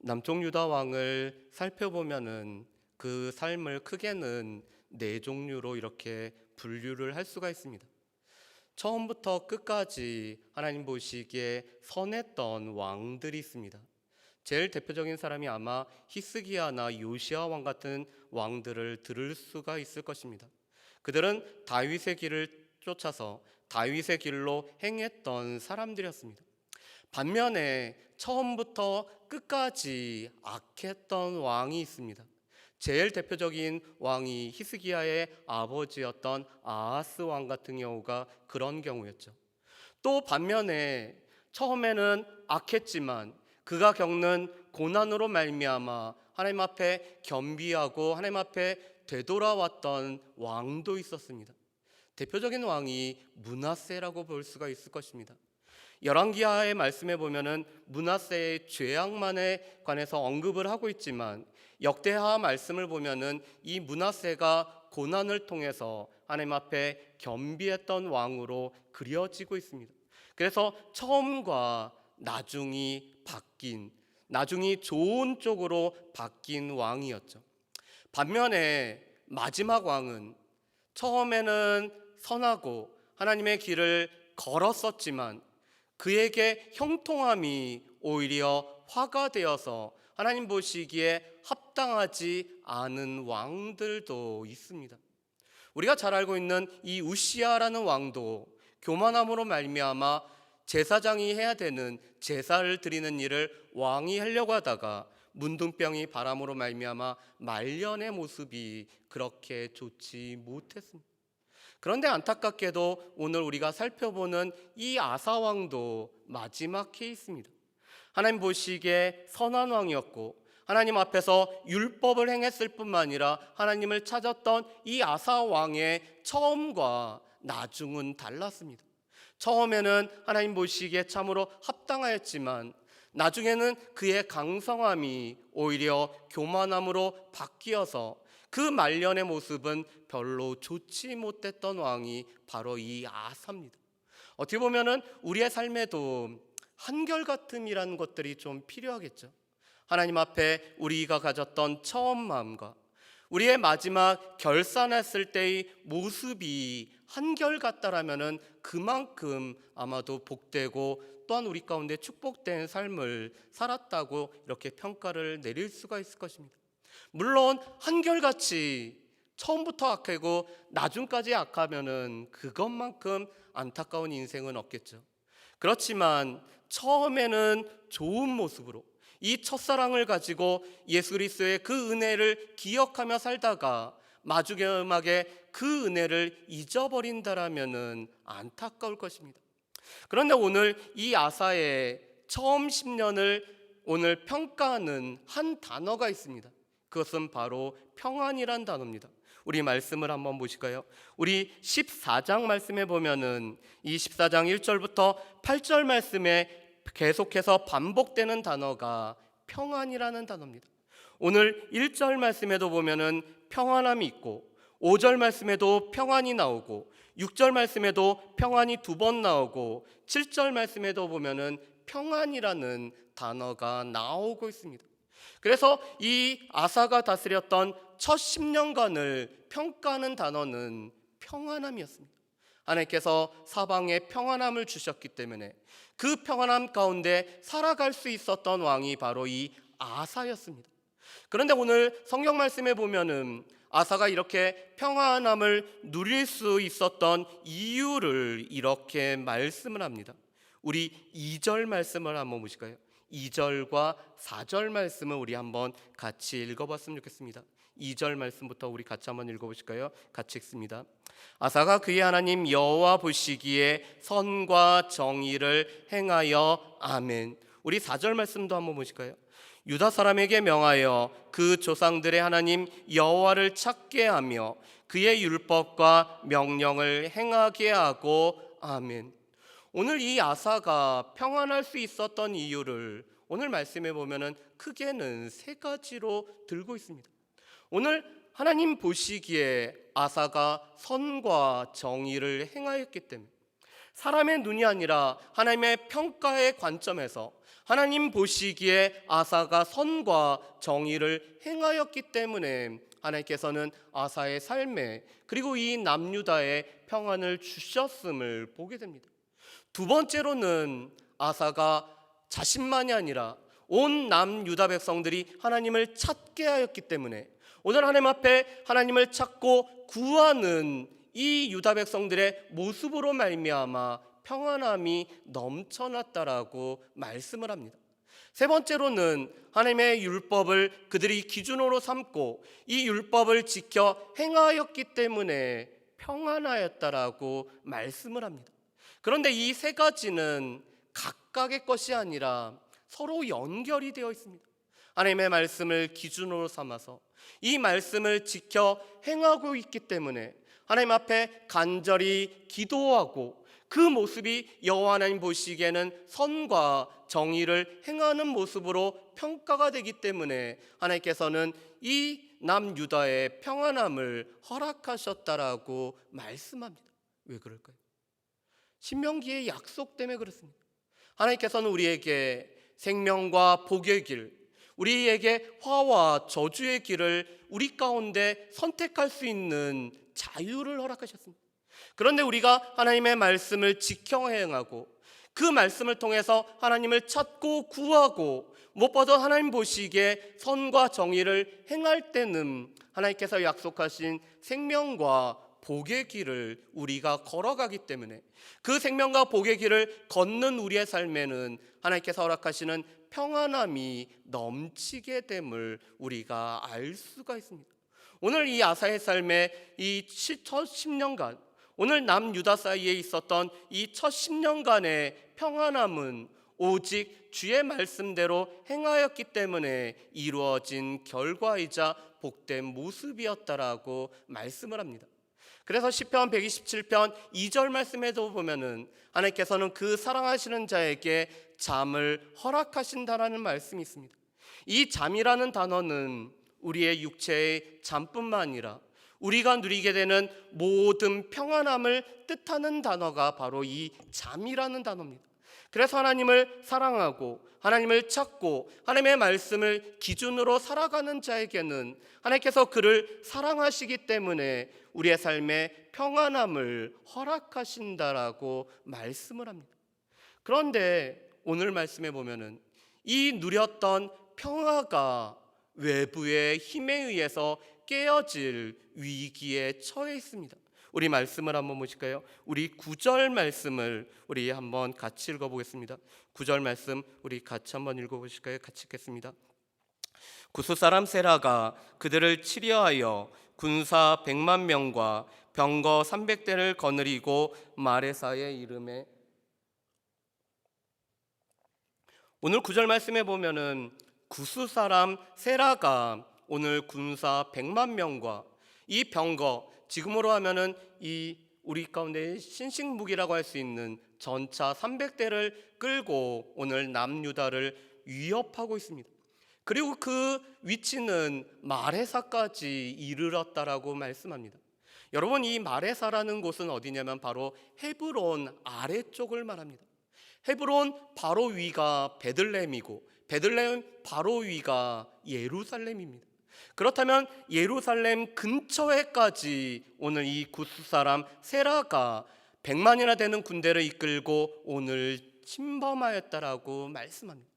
남쪽 유다 왕을 살펴보면은 그 삶을 크게는 네 종류로 이렇게 분류를 할 수가 있습니다. 처음부터 끝까지 하나님 보시기에 선했던 왕들이 있습니다. 제일 대표적인 사람이 아마 히스기야나 요시야 왕 같은 왕들을 들을 수가 있을 것입니다. 그들은 다윗의 길을 쫓아서 다윗의 길로 행했던 사람들이었습니다. 반면에 처음부터 끝까지 악했던 왕이 있습니다. 제일 대표적인 왕이 히스기야의 아버지였던 아하스 왕 같은 경우가 그런 경우였죠. 또 반면에 처음에는 악했지만 그가 겪는 고난으로 말미암아 하나님 앞에 겸비하고 하나님 앞에 되돌아왔던 왕도 있었습니다. 대표적인 왕이 므낫세라고 볼 수가 있을 것입니다. 열왕기하의 말씀에 보면은 므낫세의 죄악만에 관해서 언급을 하고 있지만 역대하 말씀을 보면은 이 므낫세가 고난을 통해서 하나님 앞에 겸비했던 왕으로 그려지고 있습니다. 그래서 처음과 나중이 좋은 쪽으로 바뀐 왕이었죠. 반면에 마지막 왕은 처음에는 선하고 하나님의 길을 걸었었지만 그에게 형통함이 오히려 화가 되어서 하나님 보시기에 합당하지 않은 왕들도 있습니다. 우리가 잘 알고 있는 이 우시야라는 왕도 교만함으로 말미암아 제사장이 해야 되는 제사를 드리는 일을 왕이 하려고 하다가 문둥병이 바람으로 말미암아 말년의 모습이 그렇게 좋지 못했습니다. 그런데 안타깝게도 오늘 우리가 살펴보는 이 아사 왕도 마지막 케이스입니다. 하나님 보시기에 선한 왕이었고 하나님 앞에서 율법을 행했을 뿐만 아니라 하나님을 찾았던 이 아사 왕의 처음과 나중은 달랐습니다. 처음에는 하나님 보시기에 참으로 합당하였지만 나중에는 그의 강성함이 오히려 교만함으로 바뀌어서 그 말년의 모습은 별로 좋지 못했던 왕이 바로 이 아사입니다. 어떻게 보면은 우리의 삶에도 한결같음이라는 것들이 좀 필요하겠죠. 하나님 앞에 우리가 가졌던 처음 마음과 우리의 마지막 결산했을 때의 모습이 한결같다라면은 그만큼 아마도 복되고 또한 우리 가운데 축복된 삶을 살았다고 이렇게 평가를 내릴 수가 있을 것입니다. 물론 한결같이 처음부터 악하고 나중까지 악하면은 그것만큼 안타까운 인생은 없겠죠. 그렇지만 처음에는 좋은 모습으로 이 첫사랑을 가지고 예수 그리스도의 그 은혜를 기억하며 살다가 마지막에 그 은혜를 잊어버린다라면은 안타까울 것입니다. 그런데 오늘 이 아사의 처음 10년을 오늘 평가하는 한 단어가 있습니다. 그것은 바로 평안이란 단어입니다. 우리 말씀을 한번 보실까요? 우리 14장 말씀에 보면은 이 14장 1절부터 8절 말씀에 계속해서 반복되는 단어가 평안이라는 단어입니다. 오늘 1절 말씀에도 보면은 평안함이 있고 5절 말씀에도 평안이 나오고 6절 말씀에도 평안이 2번 나오고 7절 말씀에도 보면은 평안이라는 단어가 나오고 있습니다. 그래서 이 아사가 다스렸던 첫 10년간을 평가하는 단어는 평안함이었습니다. 하나님께서 사방에 평안함을 주셨기 때문에 그 평안함 가운데 살아갈 수 있었던 왕이 바로 이 아사였습니다. 그런데 오늘 성경 말씀에 보면은 아사가 이렇게 평안함을 누릴 수 있었던 이유를 이렇게 말씀을 합니다. 우리 2절 말씀을 한번 보실까요? 2절과 4절 말씀을 우리 한번 같이 읽어봤으면 좋겠습니다. 2절 말씀부터 우리 같이 한번 읽어보실까요? 같이 읽습니다. 아사가 그의 하나님 여호와 보시기에 선과 정의를 행하여 아멘. 우리 4절 말씀도 한번 보실까요? 유다 사람에게 명하여 그 조상들의 하나님 여호와를 찾게 하며 그의 율법과 명령을 행하게 하고 아멘. 오늘 이 아사가 평안할 수 있었던 이유를 오늘 말씀에 보면은 크게는 3가지로 들고 있습니다. 오늘 하나님 보시기에 아사가 선과 정의를 행하였기 때문에 사람의 눈이 아니라 하나님의 평가의 관점에서 하나님 보시기에 아사가 선과 정의를 행하였기 때문에 하나님께서는 아사의 삶에 그리고 이 남유다의 평안을 주셨음을 보게 됩니다. 두 번째로는 아사가 자신만이 아니라 온 남유다 백성들이 하나님을 찾게 하였기 때문에 오늘 하나님 앞에 하나님을 찾고 구하는 이 유다 백성들의 모습으로 말미암아 평안함이 넘쳐났다라고 말씀을 합니다. 세 번째로는 하나님의 율법을 그들이 기준으로 삼고 이 율법을 지켜 행하였기 때문에 평안하였다라고 말씀을 합니다. 그런데 이 세 가지는 각각의 것이 아니라 서로 연결이 되어 있습니다. 하나님의 말씀을 기준으로 삼아서 이 말씀을 지켜 행하고 있기 때문에 하나님 앞에 간절히 기도하고 그 모습이 여호와 하나님 보시기에는 선과 정의를 행하는 모습으로 평가가 되기 때문에 하나님께서는 이 남유다의 평안함을 허락하셨다라고 말씀합니다. 왜 그럴까요? 신명기의 약속 때문에 그렇습니다. 하나님께서는 우리에게 생명과 복의 길, 우리에게 화와 저주의 길을 우리 가운데 선택할 수 있는 자유를 허락하셨습니다. 그런데 우리가 하나님의 말씀을 지켜 행하고 그 말씀을 통해서 하나님을 찾고 구하고 무엇보다 하나님 보시기에 선과 정의를 행할 때는 하나님께서 약속하신 생명과 복의 길을 우리가 걸어가기 때문에 그 생명과 복의 길을 걷는 우리의 삶에는 하나님께서 허락하시는 평안함이 넘치게 됨을 우리가 알 수가 있습니다. 오늘 이 아사의 삶의 이 첫 10년간, 오늘 남유다 사이에 있었던 이 첫 10년간의 평안함은 오직 주의 말씀대로 행하였기 때문에 이루어진 결과이자 복된 모습이었다라고 말씀을 합니다. 그래서 시편 127편 2절 말씀에도 보면은 하나님께서는 그 사랑하시는 자에게 잠을 허락하신다라는 말씀이 있습니다. 이 잠이라는 단어는 우리의 육체의 잠뿐만 아니라 우리가 누리게 되는 모든 평안함을 뜻하는 단어가 바로 이 잠이라는 단어입니다. 그래서 하나님을 사랑하고 하나님을 찾고 하나님의 말씀을 기준으로 살아가는 자에게는 하나님께서 그를 사랑하시기 때문에 우리의 삶에 평안함을 허락하신다라고 말씀을 합니다. 그런데 오늘 말씀에 보면은 이 누렸던 평화가 외부의 힘에 의해서 깨어질 위기에 처해 있습니다. 우리 말씀을 한번 보실까요? 우리 9절 말씀을 우리 한번 같이 읽어보겠습니다. 9절 말씀 우리 같이 한번 읽어보실까요? 같이 읽겠습니다. 구스 사람 세라가 그들을 치려하여 군사 100만 명과 병거 300대를 거느리고 마레사의 이름에 오늘 9절 말씀에 보면은 구스 사람 세라가 오늘 군사 100만 명과 이 병거, 지금으로 하면은 이 우리 가운데 신식 무기라고 할 수 있는 전차 300대를 끌고 오늘 남유다를 위협하고 있습니다. 그리고 그 위치는 마레사까지 이르렀다라고 말씀합니다. 여러분, 이 마레사라는 곳은 어디냐면 바로 헤브론 아래쪽을 말합니다. 헤브론 바로 위가 베들레헴이고 베들레헴 바로 위가 예루살렘입니다. 그렇다면 예루살렘 근처에까지 오늘 이 구스 사람 세라가 100만이나 되는 군대를 이끌고 오늘 침범하였다라고 말씀합니다.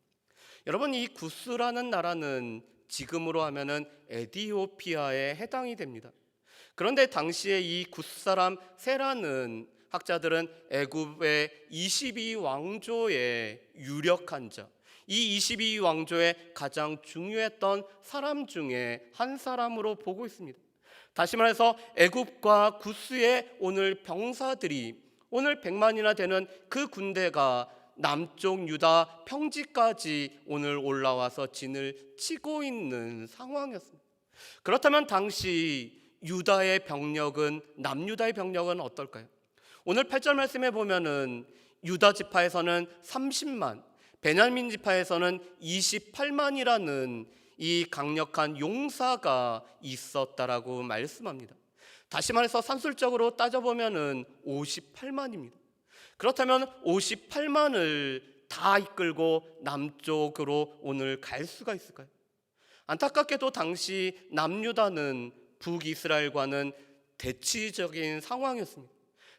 여러분, 이 구스라는 나라는 지금으로 하면은 에티오피아에 해당이 됩니다. 그런데 당시에 이 구스 사람 세라는 학자들은 애굽의 22왕조의 유력한 자, 이 22왕조의 가장 중요했던 사람 중에 한 사람으로 보고 있습니다. 다시 말해서 애굽과 구스의 오늘 병사들이 오늘 100만이나 되는 그 군대가 남쪽 유다 평지까지 오늘 올라와서 진을 치고 있는 상황이었습니다. 그렇다면 당시 유다의 병력은 남유다의 병력은 어떨까요? 오늘 8절 말씀에 보면은 유다 지파에서는 30만, 베냐민 지파에서는 28만이라는 이 강력한 용사가 있었다라고 말씀합니다. 다시 말해서 산술적으로 따져보면은 58만입니다. 그렇다면 58만을 다 이끌고 남쪽으로 오늘 갈 수가 있을까요? 안타깝게도 당시 남유다는 북이스라엘과는 대치적인 상황이었습니다.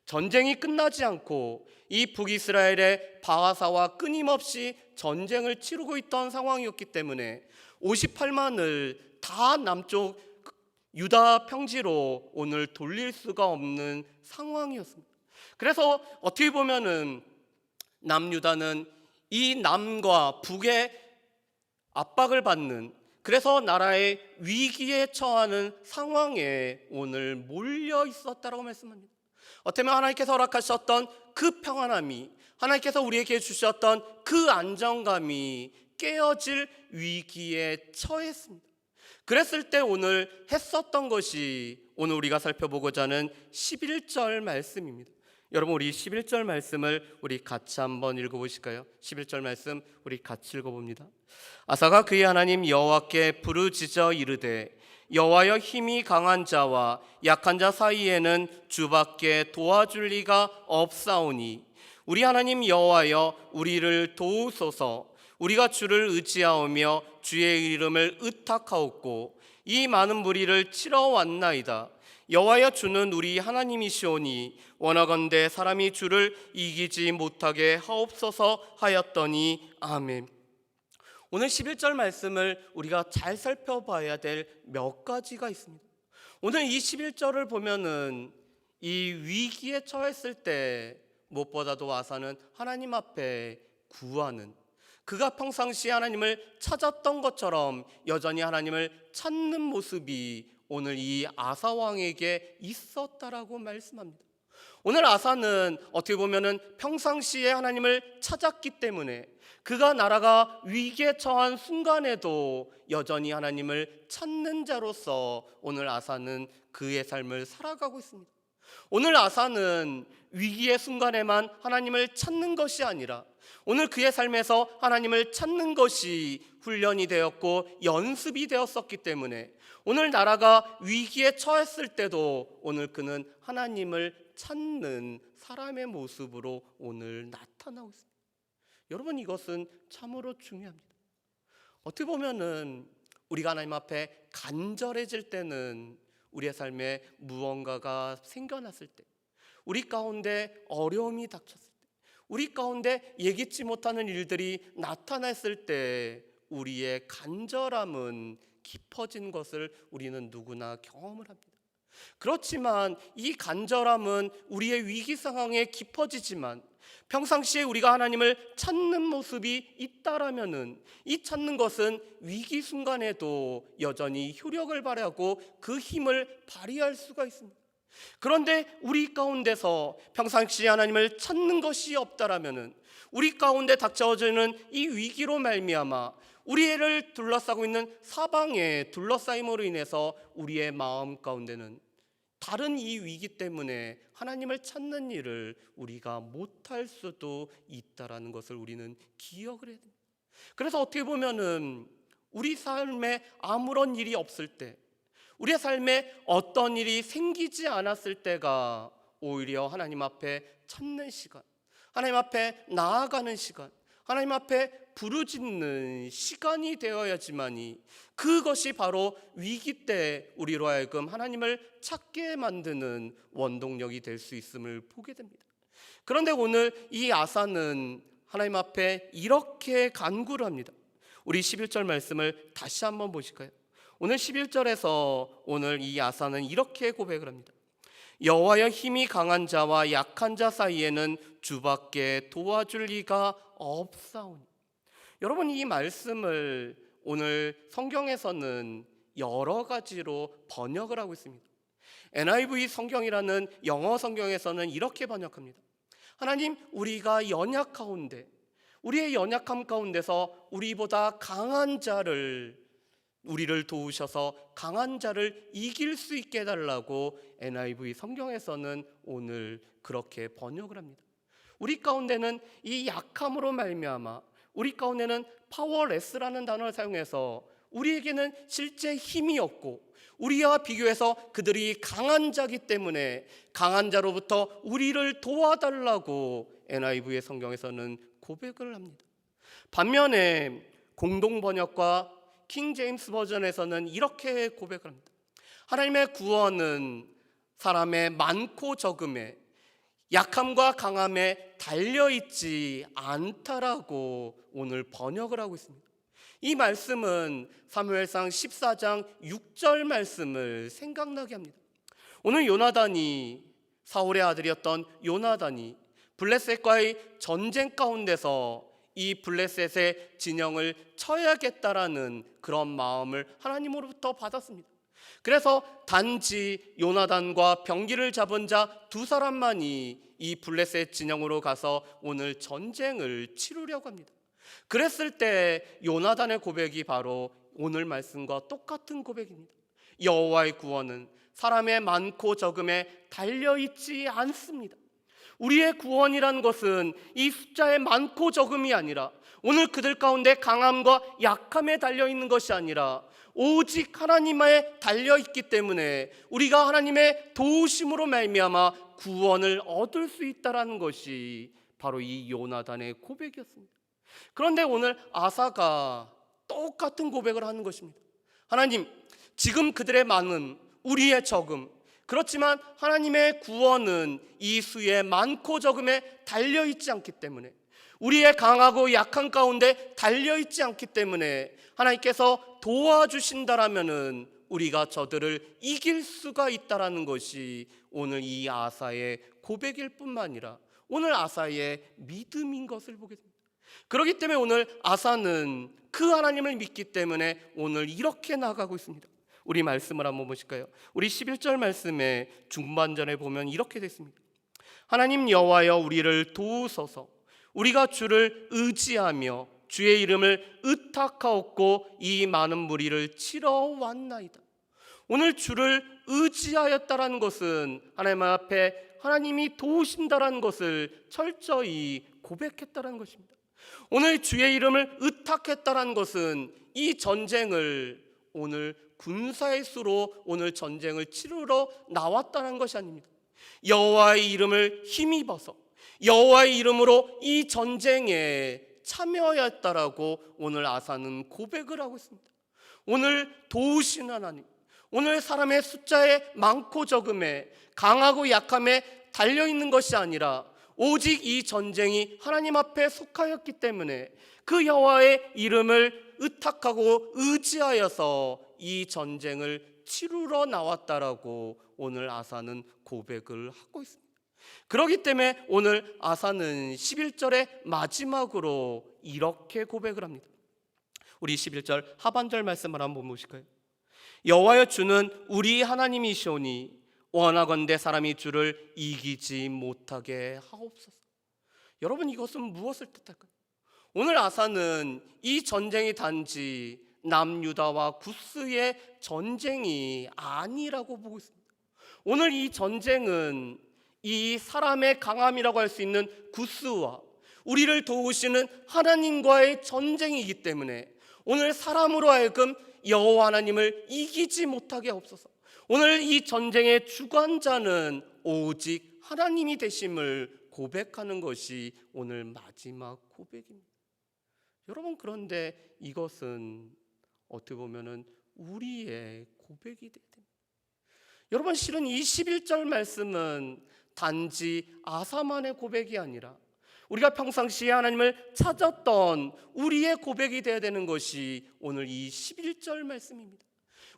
전쟁이 끝나지 않고 이 북이스라엘의 바하사와 끊임없이 전쟁을 치르고 있던 상황이었기 때문에 58만을 다 남쪽 유다 평지로 오늘 돌릴 수가 없는 상황이었습니다. 그래서 어떻게 보면은 남유다는 이 남과 북의 압박을 받는, 그래서 나라의 위기에 처하는 상황에 오늘 몰려 있었다라고 말씀합니다. 어쩌면 하나님께서 허락하셨던 그 평안함이, 하나님께서 우리에게 주셨던 그 안정감이 깨어질 위기에 처했습니다. 그랬을 때 오늘 했었던 것이 오늘 우리가 살펴보고자 하는 11절 말씀입니다. 여러분, 우리 11절 말씀을 우리 같이 한번 읽어보실까요? 11절 말씀 우리 같이 읽어봅니다. 아사가 그의 하나님 여호와께 부르짖어 이르되 여호와여, 힘이 강한 자와 약한 자 사이에는 주밖에 도와줄 리가 없사오니 우리 하나님 여호와여, 우리를 도우소서. 우리가 주를 의지하오며 주의 이름을 의탁하옵고 이 많은 무리를 치러 왔나이다. 여호와여, 주는 우리 하나님이시오니 원하건대 사람이 주를 이기지 못하게 하옵소서 하였더니 아멘. 오늘 11절 말씀을 우리가 잘 살펴봐야 될 몇 가지가 있습니다. 오늘 이 11절을 보면은 이 위기에 처했을 때 무엇보다도 아사는 하나님 앞에 구하는, 그가 평상시에 하나님을 찾았던 것처럼 여전히 하나님을 찾는 모습이 오늘 이 아사 왕에게 있었다라고 말씀합니다. 오늘 아사는 어떻게 보면은 평상시에 하나님을 찾았기 때문에 그가 나라가 위기에 처한 순간에도 여전히 하나님을 찾는 자로서 오늘 아사는 그의 삶을 살아가고 있습니다. 오늘 아사는 위기의 순간에만 하나님을 찾는 것이 아니라 오늘 그의 삶에서 하나님을 찾는 것이 훈련이 되었고 연습이 되었었기 때문에 오늘 나라가 위기에 처했을 때도 오늘 그는 하나님을 찾는 사람의 모습으로 오늘 나타나고 있습니다. 여러분, 이것은 참으로 중요합니다. 어떻게 보면은 우리가 하나님 앞에 간절해질 때는 우리의 삶에 무언가가 생겨났을 때, 우리 가운데 어려움이 닥쳤을 때, 우리 가운데 예기치 못하는 일들이 나타났을 때 우리의 간절함은 깊어진 것을 우리는 누구나 경험을 합니다. 그렇지만 이 간절함은 우리의 위기 상황에 깊어지지만 평상시에 우리가 하나님을 찾는 모습이 있다라면은 이 찾는 것은 위기 순간에도 여전히 효력을 발휘하고 그 힘을 발휘할 수가 있습니다. 그런데 우리 가운데서 평상시에 하나님을 찾는 것이 없다라면은 우리 가운데 닥쳐지는 이 위기로 말미암아 우리를 둘러싸고 있는 사방의 둘러싸임으로 인해서 우리의 마음 가운데는 다른 이 위기 때문에 하나님을 찾는 일을 우리가 못할 수도 있다라는 것을 우리는 기억을 해야 됩니다. 그래서 어떻게 보면은 우리 삶에 아무런 일이 없을 때, 우리의 삶에 어떤 일이 생기지 않았을 때가 오히려 하나님 앞에 찾는 시간, 하나님 앞에 나아가는 시간, 하나님 앞에 부르짖는 시간이 되어야지만이 그것이 바로 위기 때 우리로 하여금 하나님을 찾게 만드는 원동력이 될 수 있음을 보게 됩니다. 그런데 오늘 이 아사는 하나님 앞에 이렇게 간구를 합니다. 우리 11절 말씀을 다시 한번 보실까요? 오늘 11절에서 오늘 이 아사는 이렇게 고백을 합니다. 여호와여, 힘이 강한 자와 약한 자 사이에는 주밖에 도와줄 리가 없사오니. 여러분, 이 말씀을 오늘 성경에서는 여러 가지로 번역을 하고 있습니다. NIV 성경이라는 영어 성경에서는 이렇게 번역합니다. 하나님, 우리가 연약하온데 우리의 연약함 가운데서 우리보다 강한 자를, 우리를 도우셔서 강한 자를 이길 수 있게 해달라고 NIV 성경에서는 오늘 그렇게 번역을 합니다. 우리 가운데는 이 약함으로 말미암아, 우리 가운데는 파워레스라는 단어를 사용해서 우리에게는 실제 힘이 없고 우리와 비교해서 그들이 강한 자기 때문에 강한 자로부터 우리를 도와달라고 NIV의 성경에서는 고백을 합니다. 반면에 공동 번역과 킹 제임스 버전에서는 이렇게 고백을 합니다. 하나님의 구원은 사람의 많고 적음에, 약함과 강함에 달려있지 않다라고 오늘 번역을 하고 있습니다. 이 말씀은 사무엘상 14장 6절 말씀을 생각나게 합니다. 오늘 요나단이, 사울의 아들이었던 요나단이 블레셋과의 전쟁 가운데서 이 블레셋의 진영을 쳐야겠다라는 그런 마음을 하나님으로부터 받았습니다. 그래서 단지 요나단과 병기를 잡은 자 두 사람만이 이 블레셋 진영으로 가서 오늘 전쟁을 치르려고 합니다. 그랬을 때 요나단의 고백이 바로 오늘 말씀과 똑같은 고백입니다. 여호와의 구원은 사람의 많고 적음에 달려있지 않습니다. 우리의 구원이란 것은 이 숫자의 많고 적음이 아니라, 오늘 그들 가운데 강함과 약함에 달려있는 것이 아니라 오직 하나님에 달려있기 때문에 우리가 하나님의 도우심으로 말미암아 구원을 얻을 수 있다는 것이 바로 이 요나단의 고백이었습니다. 그런데 오늘 아사가 똑같은 고백을 하는 것입니다. 하나님, 지금 그들의 많음, 우리의 적음, 그렇지만 하나님의 구원은 이 수의 많고 적음에 달려있지 않기 때문에, 우리의 강하고 약한 가운데 달려있지 않기 때문에 하나님께서 도와주신다라면은 우리가 저들을 이길 수가 있다라는 것이 오늘 이 아사의 고백일 뿐만 아니라 오늘 아사의 믿음인 것을 보게 됩니다. 그렇기 때문에 오늘 아사는 그 하나님을 믿기 때문에 오늘 이렇게 나아가고 있습니다. 우리 말씀을 한번 보실까요? 우리 11절 말씀의 중반전에 보면 이렇게 됐습니다. 하나님 여호와여, 우리를 도우소서. 우리가 주를 의지하며 주의 이름을 의탁하옵고 이 많은 무리를 치러 왔나이다. 오늘 주를 의지하였다라는 것은 하나님 앞에 하나님이 도우신다라는 것을 철저히 고백했다라는 것입니다. 오늘 주의 이름을 의탁했다라는 것은 이 전쟁을 오늘 군사의 수로 오늘 전쟁을 치르러 나왔다는 것이 아닙니다. 여호와의 이름을 힘입어서 여호와의 이름으로 이 전쟁에 참여하였다라고 오늘 아사는 고백을 하고 있습니다. 오늘 도우신 하나님, 오늘 사람의 숫자에 많고 적음에, 강하고 약함에 달려있는 것이 아니라 오직 이 전쟁이 하나님 앞에 속하였기 때문에 그 여호와의 이름을 의탁하고 의지하여서 이 전쟁을 치르러 나왔다라고 오늘 아사는 고백을 하고 있습니다. 그렇기 때문에 오늘 아사는 11절의 마지막으로 이렇게 고백을 합니다. 우리 11절 하반절 말씀을 한번 보실까요? 여호와여, 주는 우리 하나님이시오니 원하건대 사람이 주를 이기지 못하게 하옵소서. 여러분, 이것은 무엇을 뜻할까요? 오늘 아사는 이 전쟁이 단지 남유다와 구스의 전쟁이 아니라고 보고 있습니다. 오늘 이 전쟁은 이 사람의 강함이라고 할 수 있는 구스와 우리를 도우시는 하나님과의 전쟁이기 때문에 오늘 사람으로 하여금 여호와 하나님을 이기지 못하게 하옵소서. 오늘 이 전쟁의 주관자는 오직 하나님이 되심을 고백하는 것이 오늘 마지막 고백입니다. 여러분, 그런데 이것은 어떻게 보면은 우리의 고백이 돼야 됩니다. 여러분, 실은 이 11절 말씀은 단지 아사만의 고백이 아니라 우리가 평상시에 하나님을 찾았던 우리의 고백이 되어야 되는 것이 오늘 이 11절 말씀입니다.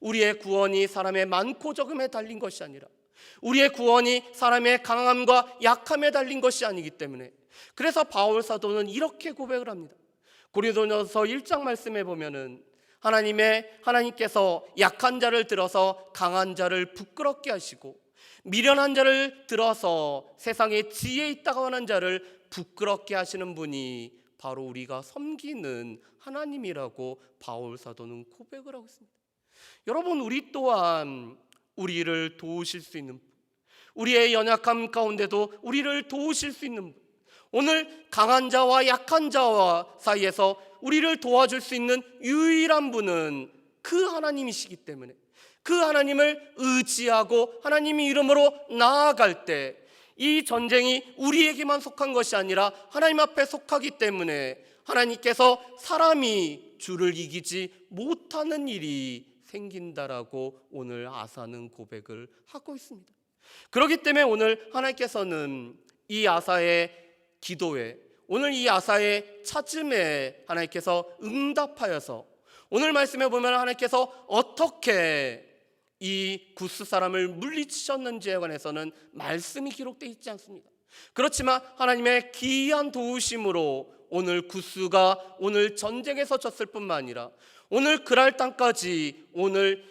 우리의 구원이 사람의 많고 적음에 달린 것이 아니라 우리의 구원이 사람의 강함과 약함에 달린 것이 아니기 때문에, 그래서 바울 사도는 이렇게 고백을 합니다. 고린도전서 1장 말씀에 보면은 하나님께서 약한 자를 들어서 강한 자를 부끄럽게 하시고 미련한 자를 들어서 세상에 지혜 있다고 하는 자를 부끄럽게 하시는 분이 바로 우리가 섬기는 하나님이라고 바울 사도는 고백을 하고 있습니다. 여러분, 우리 또한 우리를 도우실 수 있는 분, 우리의 연약함 가운데도 우리를 도우실 수 있는 분, 오늘 강한 자와 약한 자와 사이에서 우리를 도와줄 수 있는 유일한 분은 그 하나님이시기 때문에 그 하나님을 의지하고 하나님의 이름으로 나아갈 때 이 전쟁이 우리에게만 속한 것이 아니라 하나님 앞에 속하기 때문에 하나님께서 사람이 주를 이기지 못하는 일이 생긴다라고 오늘 아사는 고백을 하고 있습니다. 그렇기 때문에 오늘 하나님께서는 이 아사의 기도에, 오늘 이 아사의 찾음에 하나님께서 응답하여서 오늘 말씀에 보면 하나님께서 어떻게 이 구스 사람을 물리치셨는지에 관해서는 말씀이 기록되어 있지 않습니다. 그렇지만 하나님의 기이한 도우심으로 오늘 구스가 오늘 전쟁에서 졌을 뿐만 아니라 오늘 그랄 땅까지 오늘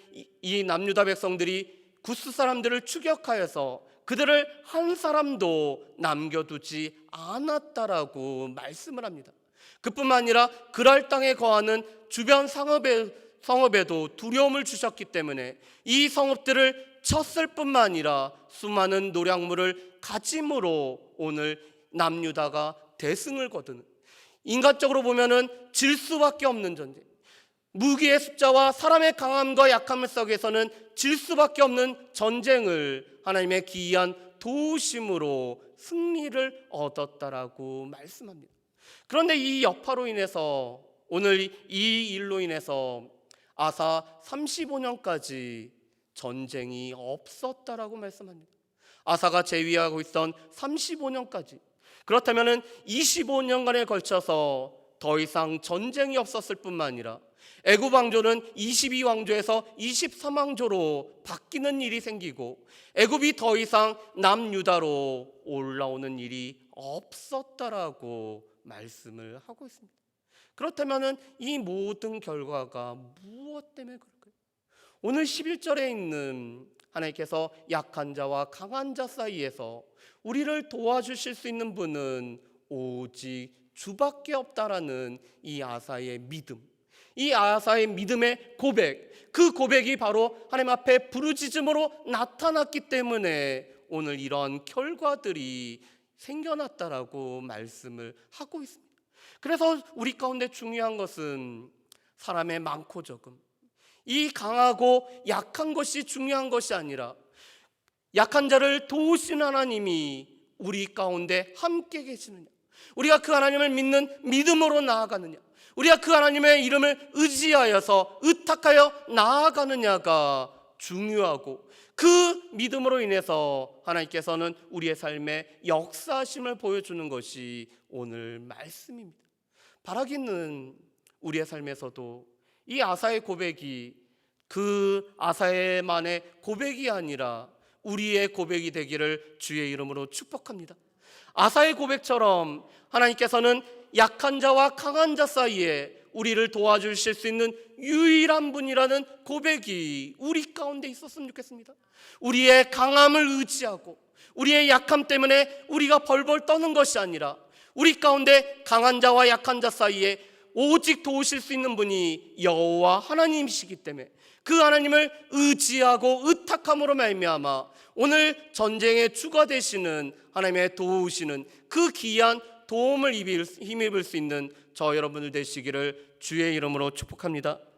이 남유다 백성들이 구스 사람들을 추격하여서 그들을 한 사람도 남겨두지 않았다라고 말씀을 합니다. 그뿐만 아니라 그랄 땅에 거하는 주변 성읍에도 두려움을 주셨기 때문에 이 성읍들을 쳤을 뿐만 아니라 수많은 노략물을 가짐으로 오늘 남유다가 대승을 거두는, 인간적으로 보면은 질 수밖에 없는 전쟁, 무기의 숫자와 사람의 강함과 약함을 속에서는 질 수밖에 없는 전쟁을 하나님의 기이한 도우심으로 승리를 얻었다라고 말씀합니다. 그런데 이 여파로 인해서, 오늘 이 일로 인해서 아사 35년까지 전쟁이 없었다라고 말씀합니다. 아사가 재위하고 있던 35년까지, 그렇다면 25년간에 걸쳐서 더 이상 전쟁이 없었을 뿐만 아니라 애굽 왕조는 22왕조에서 23왕조로 바뀌는 일이 생기고 애굽이 더 이상 남유다로 올라오는 일이 없었다라고 말씀을 하고 있습니다. 그렇다면 이 모든 결과가 무엇 때문에 그럴까요? 오늘 11절에 있는 하나님께서 약한 자와 강한 자 사이에서 우리를 도와주실 수 있는 분은 오직 주밖에 없다라는 이 아사의 믿음, 이 아사의 믿음의 고백, 그 고백이 바로 하나님 앞에 부르짖음으로 나타났기 때문에 오늘 이런 결과들이 생겨났다라고 말씀을 하고 있습니다. 그래서 우리 가운데 중요한 것은 사람의 많고 적음, 이 강하고 약한 것이 중요한 것이 아니라 약한 자를 도우시는 하나님이 우리 가운데 함께 계시느냐, 우리가 그 하나님을 믿는 믿음으로 나아가느냐, 우리가 그 하나님의 이름을 의지하여서 의탁하여 나아가느냐가 중요하고, 그 믿음으로 인해서 하나님께서는 우리의 삶에 역사하심을 보여주는 것이 오늘 말씀입니다. 바라기는 우리의 삶에서도 이 아사의 고백이 그 아사의만의 고백이 아니라 우리의 고백이 되기를 주의 이름으로 축복합니다. 아사의 고백처럼 하나님께서는 약한 자와 강한 자 사이에 우리를 도와주실 수 있는 유일한 분이라는 고백이 우리 가운데 있었으면 좋겠습니다. 우리의 강함을 의지하고 우리의 약함 때문에 우리가 벌벌 떠는 것이 아니라 우리 가운데 강한 자와 약한 자 사이에 오직 도우실 수 있는 분이 여호와 하나님이시기 때문에 그 하나님을 의지하고 의탁함으로 말미암아 오늘 전쟁의 주가 되시는 하나님의 도우시는 그 귀한 도움을 힘입을 수 있는 저 여러분들 되시기를 주의 이름으로 축복합니다.